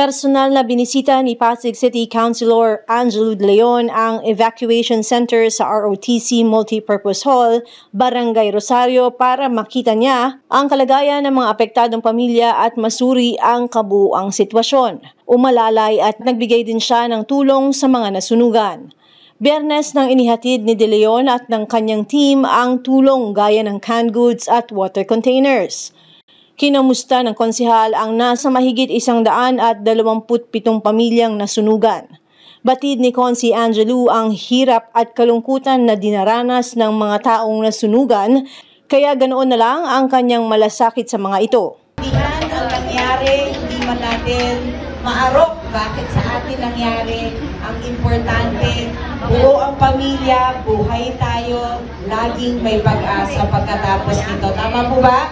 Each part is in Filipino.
Personal na binisita ni Pasig City Councilor Angelo De Leon ang evacuation center sa ROTC Multipurpose Hall, Barangay Rosario para makita niya ang kalagayan ng mga apektadong pamilya at masuri ang kabuuang sitwasyon. Umalalay at nagbigay din siya ng tulong sa mga nasunugan. Biyernes nang inihatid ni De Leon at ng kanyang team ang tulong gaya ng canned goods at water containers. Kinamusta ng konsehal ang nasa mahigit 127 pamilyang nasunugan. Batid ni Consi Angelo ang hirap at kalungkutan na dinaranas ng mga taong nasunugan, kaya ganoon na lang ang kanyang malasakit sa mga ito. Ang nangyari, hindi man natin maarok bakit sa atin nangyari. Ang importante, buo ang pamilya, buhay tayo, laging may pag-asa pagkatapos nito. Tama po ba?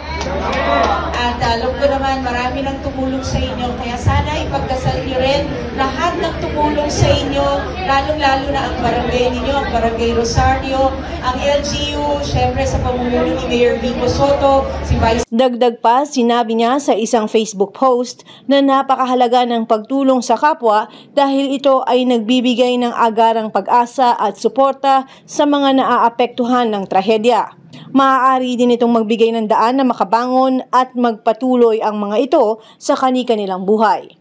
At alam ko naman, marami nang tumulong sa inyo, kaya sana ipagdasal niyo rin lahat ng tumulong sa inyo, lalong-lalo na ang barangay ninyo, ang Barangay Rosario, ang LGU, syempre sa pamumuno ni Mayor Vico Soto, si Vice. Dagdag pa, sinabi niya sa isang Facebook post na napakahalaga ng pagtulong sa kapwa dahil ito ay nagbibigay ng agarang pag-asa at suporta sa mga naaapektuhan ng trahedya. Maaari din itong magbigay ng daan na makabangon at magpatuloy ang mga ito sa kani-kanilang buhay.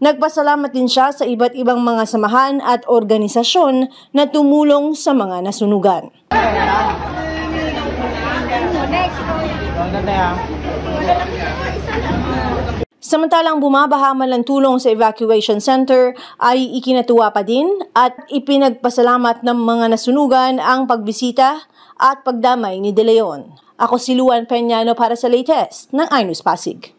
Nagpasalamat din siya sa iba't ibang mga samahan at organisasyon na tumulong sa mga nasunugan. Samantalang bumabaha man ang tulong sa evacuation center ay ikinatuwa pa din at ipinagpasalamat ng mga nasunugan ang pagbisita at pagdamay ni De Leon. Ako si Luan Peñano para sa latest ng iNews Pasig.